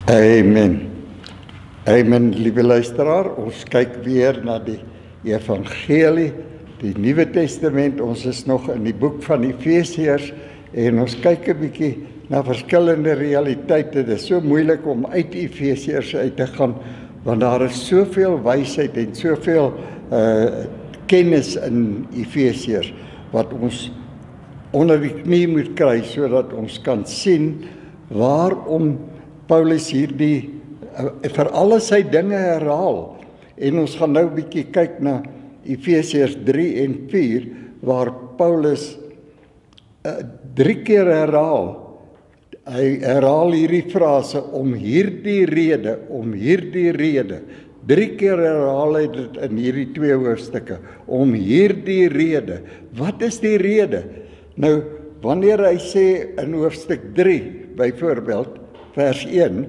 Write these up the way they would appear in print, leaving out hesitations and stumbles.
Amen. Amen, lieve luisteraar. Ons kyk weer na die Evangelie, die Nuwe Testament. Ons is nog in die boek van Efesiërs en ons kyk 'n bietjie na verskillende realiteite. Dit is so moeilik om uit Efesiërs uit te gaan, want daar is soveel wysheid en soveel kennis in Efesiërs wat ons onder die knie moet kry sodat ons kan sien waarom Paulus hierdie vir alle sy dinge herhaal. En ons gaan nou 'n bietjie kyk na Efesiërs 3 en 4 waar Paulus 3 keer herhaal. Hy herhaal hierdie frase om hierdie rede. 3 keer herhaal hy dit in hierdie 2 hoofstukke. Om hierdie rede. Wat is die rede? Nou, wanneer hy sê in hoofstuk 3, byvoorbeeld, vers 1,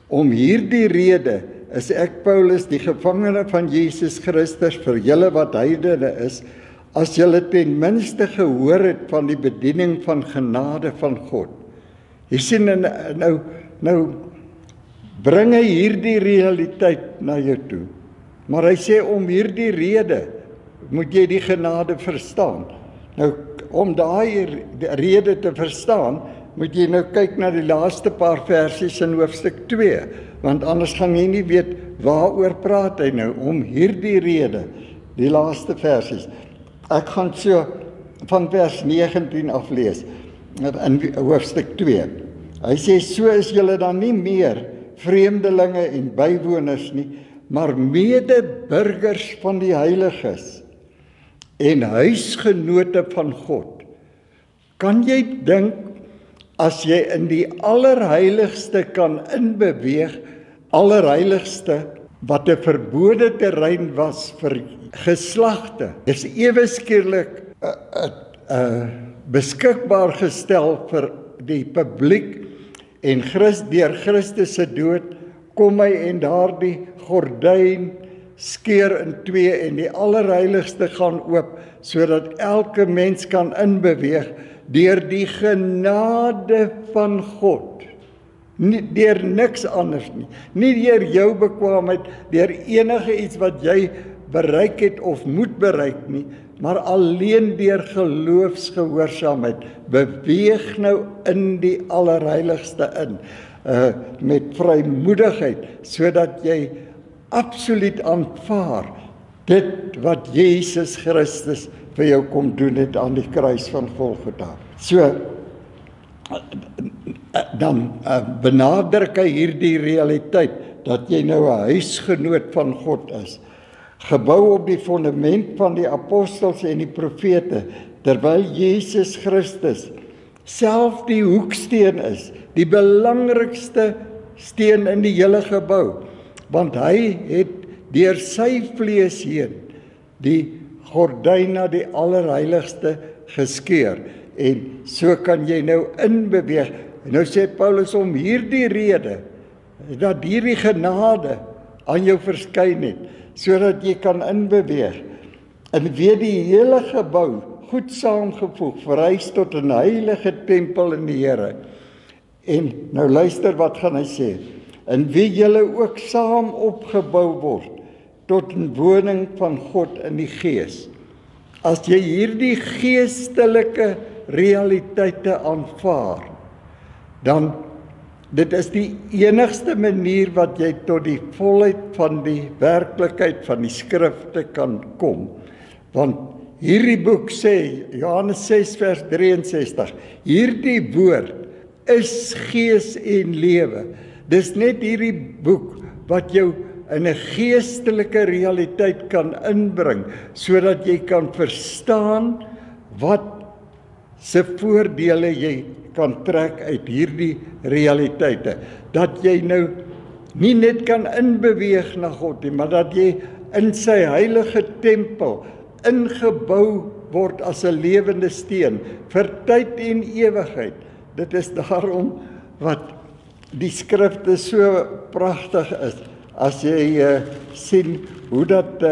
om hierdie rede is ek Paulus, die gevangene van Jesus Christus, vir julle wat heidene is, as julle ten minste gehoor het van die bediening van genade van God. Jy sien, nou bring hy hierdie realiteit na jou toe. Maar hy sê om hierdie rede moet jy die genade verstaan. Nou, om daai rede te verstaan, moet jy nou kyk na die laaste paar versies in hoofstuk 2, want anders gaan jy nie weet waaroor praat hy nou, om hierdie rede, die laaste versies. Ek gaan so van vers 19 aflees, in hoofstuk 2. Hy sê, so is julle dan nie meer vreemdelinge en bywoners nie, maar medeburgers van die heiliges en huisgenote van God. Kan jy dink, as jy in die allerheiligste kan inbeweeg, allerheiligste, wat 'n verbode terrein was vir geslagte, is ewe skielik beskikbaar gestel vir die publiek en deur Christus se dood kom hy en daardie gordyn skeur in 2 en die allerheiligste gaan oop, sodat elke mens kan inbeweeg deur die genade van God. Nie deur niks anders nie. Nie deur jou bekwaamheid, deur enige iets wat jy bereik het of moet bereik nie, maar alleen deur geloofsgehoorsaamheid. Beweeg nou in die allerheiligste in, met vrymoedigheid, sodat jy absoluut aanvaar dit wat Jesus Christus vir jou kom doen het aan die kruis van Golgotha. So, dan benadruk hy hierdie realiteit, dat jy nou 'n huisgenoot van God is, gebou op die fondament van die apostels en die profete, terwyl Jesus Christus self die hoeksteen is, die belangrikste steen in die hele gebou, want hy het deur sy vlees heen die gordyn na die allerheiligste geskeur, en so kan jy nou inbeweeg. En nou sê Paulus om hierdie rede, dat hierdie genade aan jou verskyn het, sodat jy kan inbeweeg, en weer die hele gebou, goed saamgevoeg, verhuis tot 'n heilige tempel in die Here. En nou luister wat gaan hy sê, in wie julle ook saam opgebou word, tot 'n woning van God in die Gees. As jy hierdie geestelike realiteite aanvaar, dan dit is die enigste manier wat jy tot die volheid van die werklikheid van die skrifte kan kom. Want hierdie boek sê, Johannes 6 vers 63, hierdie woord is gees en lewe. Dis net hierdie boek wat jou in 'n geestelike realiteit kan inbring, sodat jy kan verstaan wat se voordele jy kan trek uit hierdie realiteite. Dat jy nou nie net kan inbeweeg na God nie, maar dat jy in sy heilige tempel ingebou word as 'n lewende steen, vir tyd en ewigheid. Dit is daarom wat die skrifte so pragtig is. As jy sien hoe dat,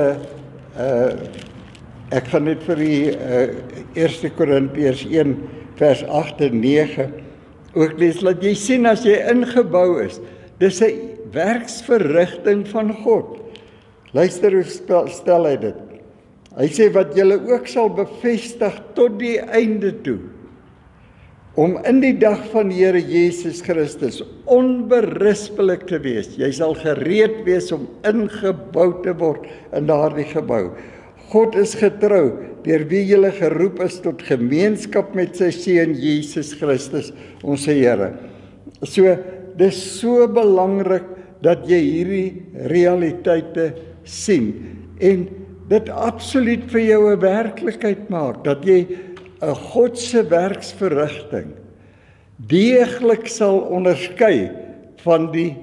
ek gaan net vir die 1 Korintiërs 1 vers 8 en 9 ook lees, laat jy sien as jy ingebou is, Dis 'n werksverrigting van God. Luister hoe stel hy dit. Hy sê wat julle ook sal bevestig tot die einde toe, om in die dag van die Here Jesus Christus onberispelik te wees. Jy sal gereed wees om ingebou te word in daardie gebou. God is getrou, deur wie julle geroep is tot gemeenskap met sy Seun Jesus Christus, ons Here. So, dis so belangrik dat jy hierdie realiteite sien en dit absoluut vir jou 'n werklikheid maak, dat jy 'n God se werksverrigting deeglik sal onderskei van die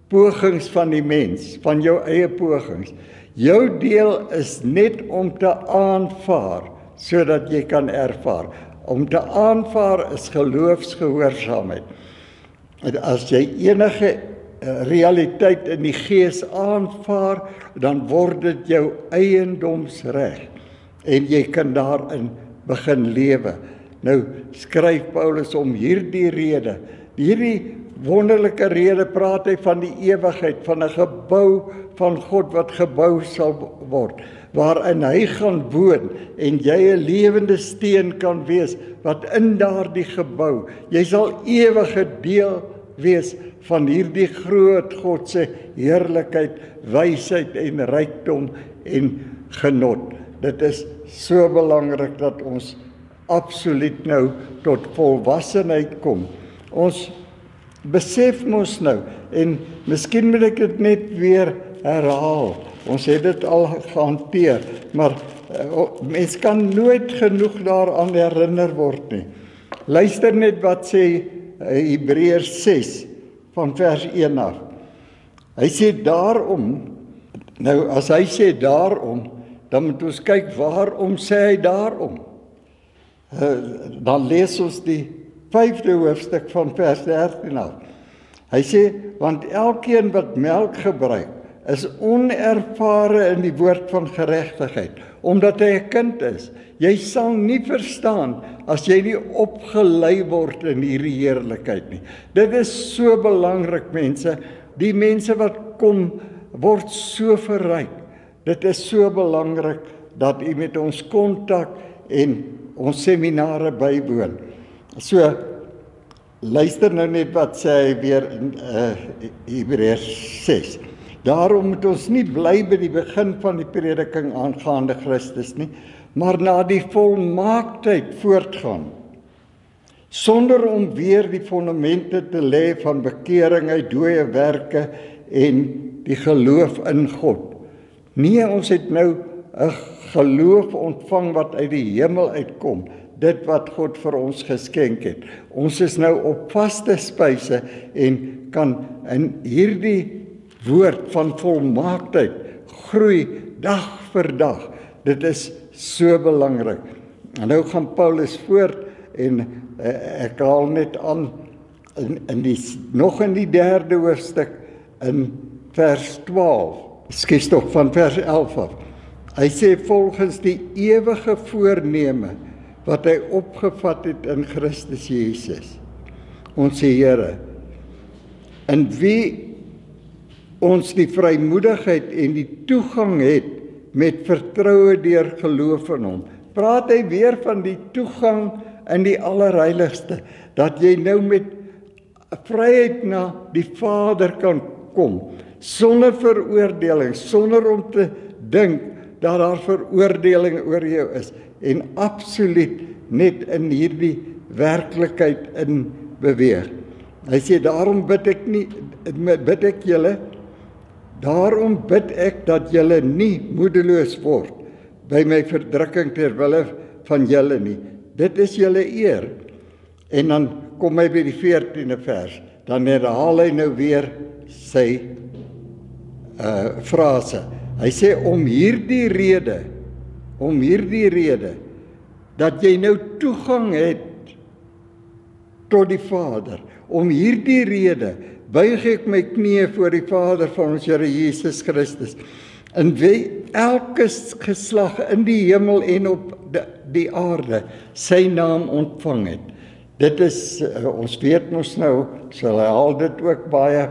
pogings van die mens, van jou eie pogings. Jou deel is net om te aanvaar, sodat jy kan ervaar. Om te aanvaar is geloofsgehoorsaamheid. As jy enige realiteit in die gees aanvaar, dan word dit jou eiendomsreg en jy kan daarin begin lewe. Nou skryf Paulus om hierdie rede, hierdie wonderlike rede praat hy van die ewigheid, van 'n gebou van God wat gebou sal word, waarin hy gaan woon en jy 'n lewende steen kan wees wat in daardie gebou, jy sal ewige deel wees van hierdie groot God se heerlikheid, wysheid en rykdom en genot. Dit is so belangrik dat ons absoluut nou tot volwassenheid kom. Ons besef mos nou, en miskien moet ek dit net weer herhaal. Ons het dit al gehanteer, maar mens kan nooit genoeg daaraan herinner word nie. Luister net wat sê Hebreërs 6 van vers 1 af. Hy sê daarom, nou as hy sê daarom, dan moet ons kyk waarom sê hy daarom. Dan lees ons die 5de hoofstuk van vers 13 af. Hy sê, want elkeen wat melk gebruik, is onervare in die woord van geregtigheid, omdat hy 'n kind is. Jy sal nie verstaan as jy nie opgelei word in hierdie heerlikheid nie. Dit is so belangrik, mense. Die mense wat kom, word so verryk. Dit is so belangrik dat u met ons kontak en ons seminare bywoon. So, luister nou net wat sê hy weer in Hebreërs 6. Daarom moet ons nie bly by die begin van die prediking aangaande Christus nie, maar na die volmaaktheid voortgaan, sonder om weer die fondamente te lê van bekering uit dooie werke en die geloof in God. Nee, ons het nou 'n geloof ontvang wat uit die hemel uitkom, dit wat God vir ons geskenk het. Ons is nou op vaste spyse en kan in hierdie woord van volmaaktheid groei dag vir dag. Dit is so belangrik. En nou gaan Paulus voort en ek haal net aan nog in die 3de hoofstuk in vers 12. Skus tog van vers 11 af. Hy sê volgens die ewige voorneme wat hy opgevat het in Christus Jesus, ons Here, in wie ons die vrymoedigheid en die toegang het met vertroue deur geloof in hom. Praat hy weer van die toegang in die allerheiligste, dat jy nou met vryheid na die Vader kan kom, sonder veroordeling, sonder om te dink dat daar veroordeling oor jou is, en absoluut net in hierdie werklikheid in beweeg. Hy sê, daarom bid ek julle, daarom bid ek dat julle nie moedeloos word by my verdrukking ter wille van julle nie. Dit is julle eer. En dan kom hy by die 14de vers, dan herhaal hy nou weer sy frase. Hy sê om hierdie rede dat jy nou toegang het tot die Vader. Om hierdie rede buig ek my knieë voor die Vader van ons Here Jesus Christus, in wie elke geslag in die hemel en op die aarde sy naam ontvang het. Dit is, ons weet mos nou, so hy haal dit ook baie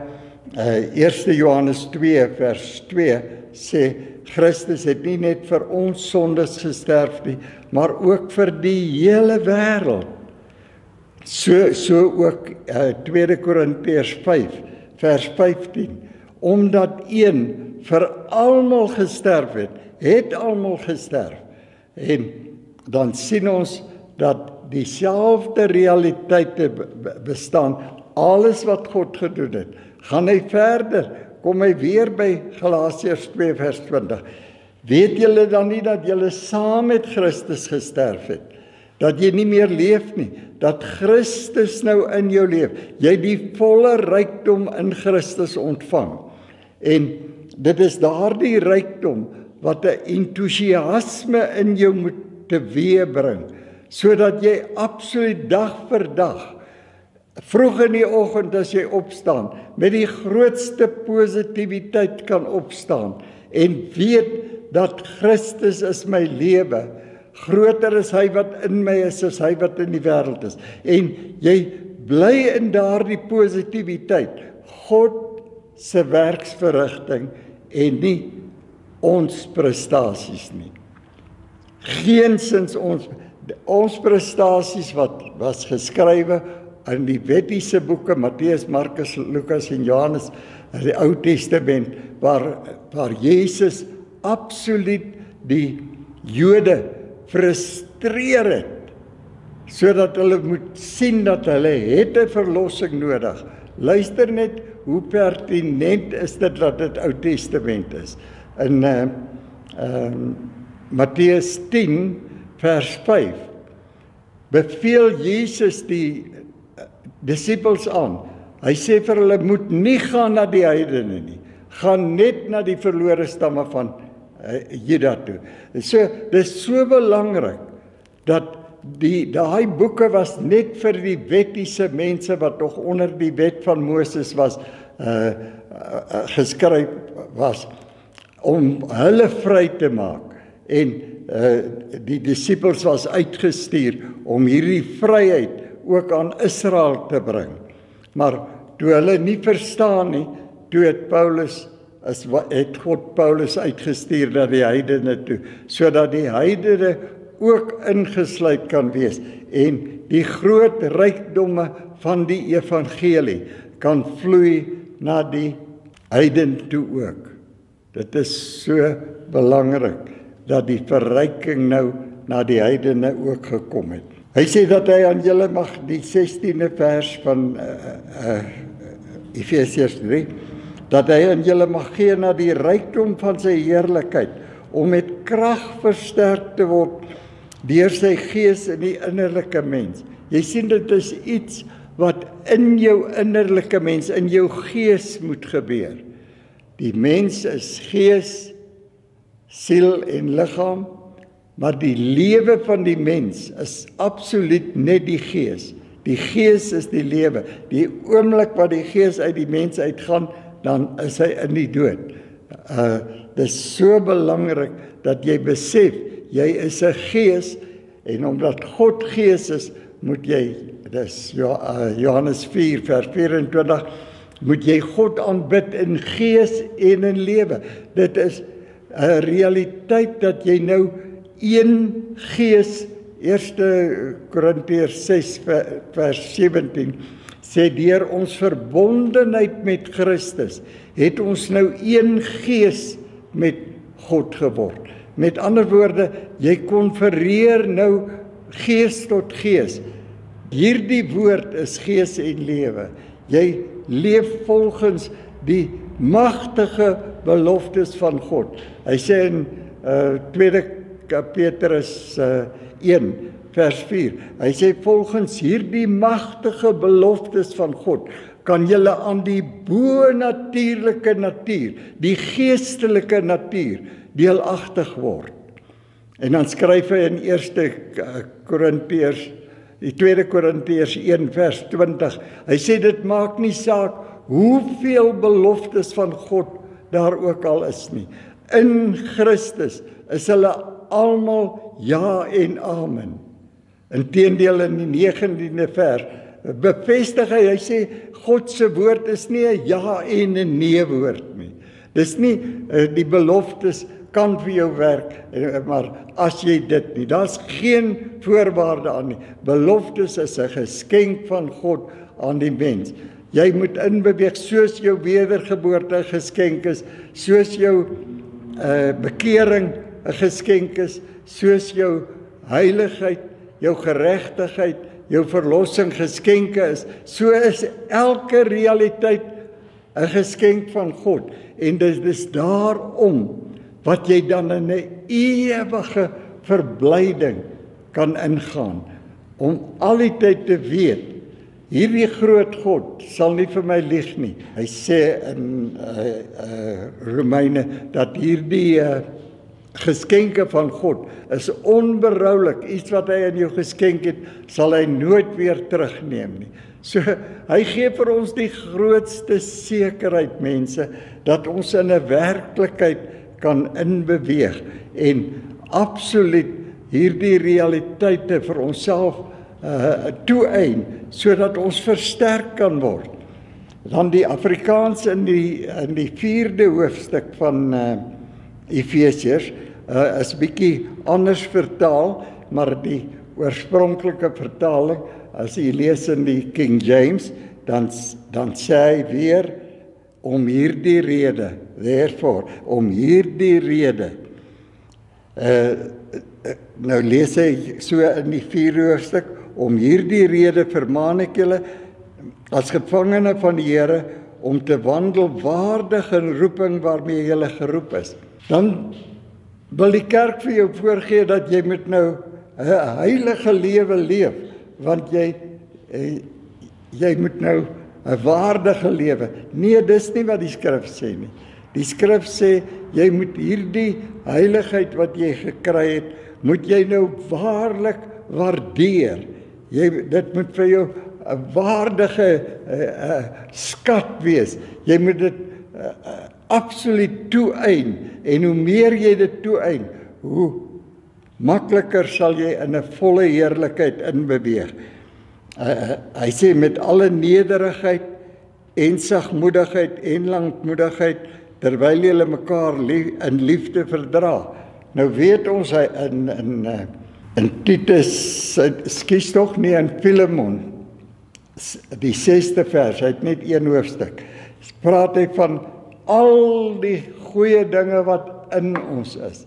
1 Johannes 2 vers 2 sê, Christus het nie net vir ons sondes gesterf nie, maar ook vir die hele wêreld. So ook 2 Korintiërs 5 vers 15, omdat een vir almal gesterf het almal gesterf. En dan sien ons dat dieselfde realiteite bestaan, alles wat God gedoen het. Gaan hy verder, kom hy weer by Galasiërs 2 vers 20. Weet julle dan nie dat julle saam met Christus gesterf het? Dat jy nie meer leef nie, dat Christus nou in jou leef. Jy die volle rykdom in Christus ontvang. En dit is daardie rykdom wat 'n entoesiasme in jou moet teweegbring, sodat jy absoluut dag vir dag, vroeg in die oggend as jy opstaan, met die grootste positiwiteit kan opstaan en weet dat Christus is my lewe. Groter is hy wat in my is as hy wat in die wêreld is. En jy bly in daardie positiwiteit. God se werksverrigting en nie ons prestasies nie. Geensins ons prestasies wat was geskrywe in die wettiese boeke, Matteus, Markus, Lukas en Johannes, in die Ou Testament, waar Jesus absoluut die Jode frustreer het, sodat hulle moet sien dat hulle het 'n verlossing nodig. Luister net hoe pertinent is dit dat dit Ou Testament is. In Matteus 10 vers 5 beveel Jesus die disippels aan. Hy sê vir hulle, moet nie gaan na die heidene nie, gaan net na die verlore stamme van Juda toe. So, dit is so belangrik dat daai boeke was net vir die wettiese mense wat nog onder die wet van Moses was geskryf was, om hulle vry te maak. En die disippels was uitgestuur om hierdie vryheid ook aan Israel te bring. Maar toe hulle nie verstaan nie, toe het God Paulus uitgestuur na die heidene toe, sodat die heidene ook ingesluit kan wees en die groot rykdomme van die evangelie kan vloei na die heidene toe ook. Dit is so belangrik dat die verryking nou na die heidene ook gekom het. Hy sê dat hy aan julle mag, die 16de vers van Efesiërs 3, dat hy aan julle mag gee na die rykdom van sy heerlikheid, om met krag versterk te word deur sy gees in die innerlike mens. Jy sien, dit is iets wat in jou innerlike mens, in jou gees moet gebeur. Die mens is gees, siel en liggaam, maar die lewe van die mens is absoluut net die gees. Die gees is die lewe. Die oomblik wat die gees uit die mens uitgaan, dan is hy in die dood. Dit is so belangrik dat jy besef, jy is 'n gees, en omdat God gees is, moet jy, dis Johannes 4 vers 24, moet jy God aanbid in gees en in lewe. Dit is 'n realiteit dat jy nou een gees, 1 Korintiërs 6 vers 17, sê deur ons verbondenheid met Christus, het ons nou een gees met God geword. Met ander woorde, jy konfereer nou gees tot gees. Hierdie woord is gees en lewe. Jy leef volgens die magtige beloftes van God. Hy sê in 2 Petrus 1 vers 4, hy sê volgens hierdie magtige beloftes van God, kan julle aan die bo-natuurlike natuur, die geestelike natuur, deelagtig word. En dan skryf hy in 2 Korintiërs 1 vers 20, hy sê dit maak nie saak hoeveel beloftes van God daar ook al is nie. In Christus is hulle almal ja en amen. Inteendeel in die 19de vers bevestig hy sê, God se woord is nie 'n ja en 'n nee woord nie. Dis nie die beloftes kan vir jou werk, maar as jy dit nie, daar's geen voorwaarde aan nie. Beloftes is 'n geskenk van God aan die mens. Jy moet inbeweeg soos jou wedergeboorte 'n geskenk is, soos jou bekering 'n geskenk is, soos jou heiligheid, jou geregtigheid, jou verlossing geskenke is, so is elke realiteit 'n geskenk van God. En dit is daarom wat jy dan in 'n ewige verblyding kan ingaan, om al die tyd te weet, hierdie groot God sal nie vir my lieg nie. Hy sê in Romeine dat hierdie geskenke van God is onberoulik. Iets wat hy aan jou geskenk het, sal hy nooit weer terugneem nie. So, hy gee vir ons die grootste sekerheid, mense, dat ons in 'n werklikheid kan inbeweeg en absoluut hierdie realiteite vir onsself toeëien, sodat ons versterk kan word. Dan die Afrikaans in die 4de hoofstuk van Efesiërs is bietjie anders vertaal, maar die oorspronklike vertaling, as jy lees in die King James, dan sê hy weer, om hierdie rede, therefore, om hierdie rede, nou lees hy so in die 4de hoofstuk, om hierdie rede vermaan ek julle, as gevangene van die Here, om te wandel waardig in roeping waarmee julle geroep is. Dan wil die kerk vir jou voorgee dat jy moet nou 'n heilige lewe leef, want jy moet nou 'n waardige lewe. Nee, dis nie wat die skrif sê nie. Die skrif sê, jy moet hierdie heiligheid wat jy gekry het, moet jy nou waarlik waardeer. Dit moet vir jou 'n waardige skat wees. Jy moet dit absoluut toeëien, en hoe meer jy dit toeëien, hoe makliker sal jy in 'n volle heerlikheid inbeweeg. Hy sê met alle nederigheid en sagmoedigheid en lankmoedigheid, terwyl julle mekaar in liefde verdra. Nou weet ons hy in Titus, skies tog nie, in Filemon, die 6de vers, hy het net 1 hoofstuk, praat hy van al die goeie dinge wat in ons is.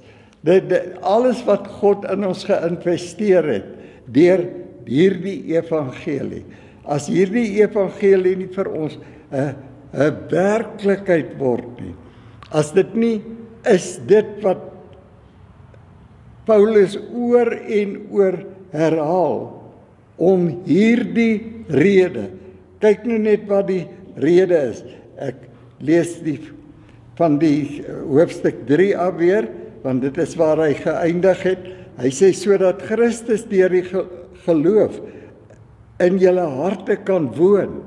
Alles wat God in ons geïnvesteer het, deur hierdie evangelie. As hierdie evangelie nie vir ons 'n werklikheid word nie, as dit nie is dit wat Paulus oor en oor herhaal, om hierdie rede, kyk nou net wat die rede is. Ek lees van die hoofstuk 3 af weer, want dit is waar hy geëindig het. Hy sê, sodat Christus deur die geloof in julle harte kan woon.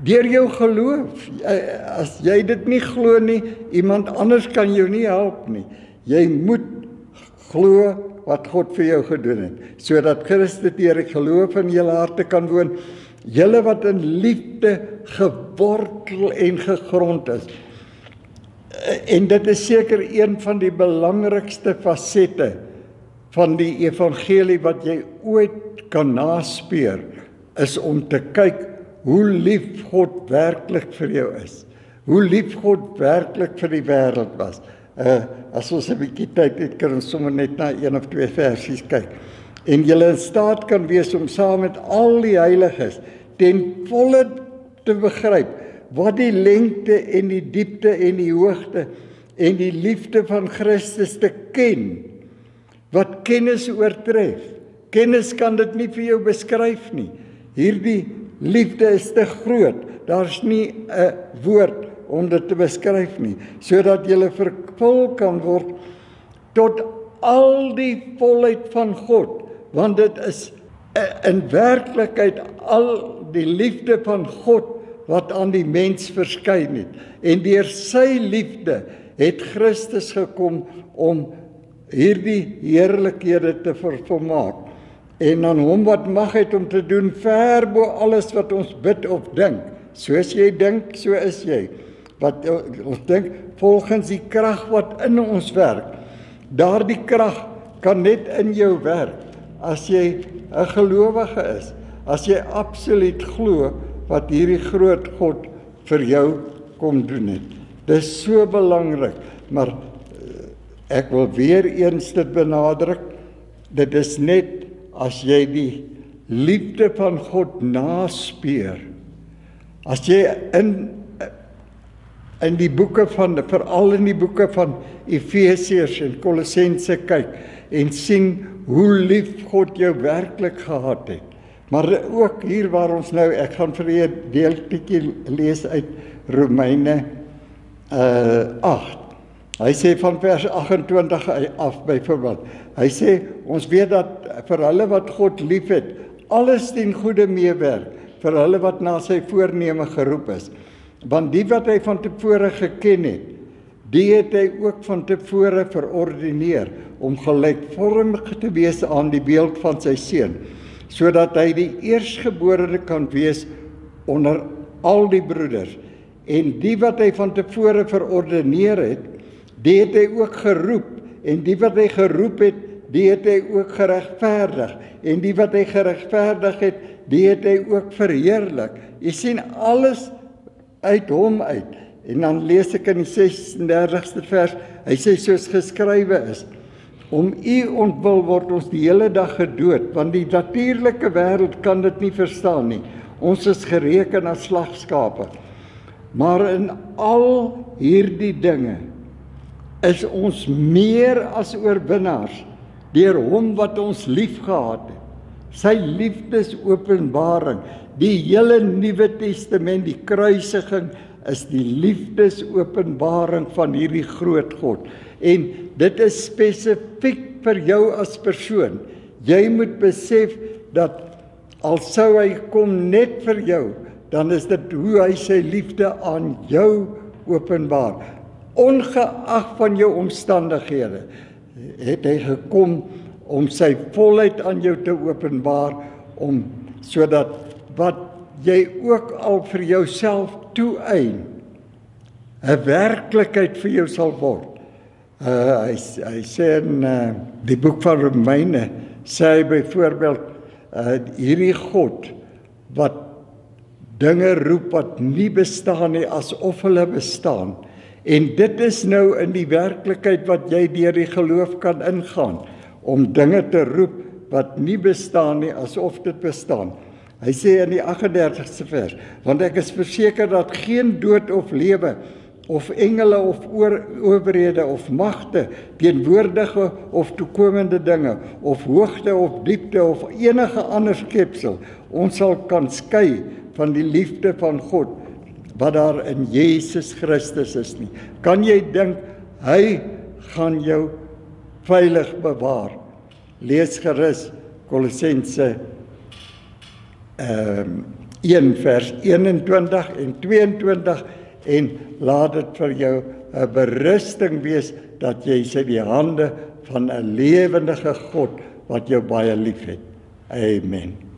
Deur jou geloof. As jy dit nie glo nie, iemand anders kan jou nie help nie. Jy moet glo wat God vir jou gedoen het, sodat Christus deur die geloof in julle harte kan woon, julle wat in liefde gewortel en gegrond is. En dit is seker een van die belangrikste fasette van die evangelie wat jy ooit kan naspeur, is om te kyk hoe lief God werklik vir jou is. Hoe lief God werklik vir die wêreld was. As ons 'n bietjie tyd het, kan ons sommer net na 1 of 2 versies kyk. En julle in staat kan wees om saam met al die heiliges ten volle te begryp wat die lengte en die diepte en die hoogte en die liefde van Christus te ken, wat kennis oortref. Kennis kan dit nie vir jou beskryf nie. Hierdie liefde is te groot, daar's nie 'n woord om dit te beskryf nie, sodat jy vervul kan word tot al die volheid van God, want dit is in werklikheid al die liefde van God wat aan die mens verskyn het, en deur sy liefde het Christus gekom om hierdie heerlikhede te vervolmaak. en aan hom wat mag het om te doen ver bo alles wat ons bid of dink. Soos jy dink, so is jy. Wat ons dink volgens die krag wat in ons werk. Daardie krag kan net in jou werk as jy 'n gelowige is. As jy absoluut glo wat hierdie groot God vir jou kom doen het. Dis so belangrik, maar ek wil weer eens dit benadruk. Dit is net as jy die liefde van God naspeur. As jy in die boeke van, veral in die boeke van Efesiërs en Kolossense kyk en sien hoe lief God jou werklik gehad het. Maar ook hier waar ons nou, ek gaan vir julle 'n deeltjie lees uit Romeine 8. Hy sê van vers 28 af byvoorbeeld. Hy sê ons weet dat vir hulle wat God liefhet, alles ten goeie meewerk, vir hulle wat na sy voorneme geroep is. Want die wat hy van tevore geken het, die het hy ook van tevore verordineer om gelykvormig te wees aan die beeld van sy seun, sodat hy die eerstgeborene kan wees onder al die broeders. En die wat hy van tevore verordineer het, die het hy ook geroep, en die wat hy geroep het, die het hy ook geregverdig, en die wat hy geregverdig het, die het hy ook verheerlik. Jy sien alles uit hom uit. En dan lees ek in die 36ste vers, hy sê soos geskrywe is, om u ontwil word ons die hele dag gedood, want die natuurlike wêreld kan dit nie verstaan nie. Ons is gereken as slagskape. Maar in al hierdie dinge is ons meer as oorwinnaars deur hom wat ons liefgehad het. Sy liefdesopenbaring, die hele Nuwe Testament, die kruisiging is die liefdesopenbaring van hierdie groot God. En dit is spesifiek vir jou as persoon. Jy moet besef dat al sou hy kom net vir jou, dan is dit hoe hy sy liefde aan jou openbaar. Ongeag van jou omstandighede, het hy gekom om sy volheid aan jou te openbaar, sodat wat jy ook al vir jouself toeëien, 'n werklikheid vir jou sal word. Hy sê in die boek van Romeine, sê hy byvoorbeeld, hierdie God, wat dinge roep wat nie bestaan nie, asof hulle bestaan. En dit is nou in die werklikheid wat jy deur die geloof kan ingaan, om dinge te roep wat nie bestaan nie, asof dit bestaan. Hy sê in die 38ste vers, want ek is verseker dat geen dood of lewe, of engele of owerhede of magte, teenwoordige of toekomende dinge, of hoogte of diepte of enige ander skepsel, ons sal kan skei van die liefde van God, wat daar in Jesus Christus is nie. Kan jy dink, hy gaan jou veilig bewaar? Lees gerus Kolossense 1 vers 21 en 22 en laat dit vir jou 'n berusting wees dat jy is in die hande van 'n lewendige God wat jou baie liefhet. Amen.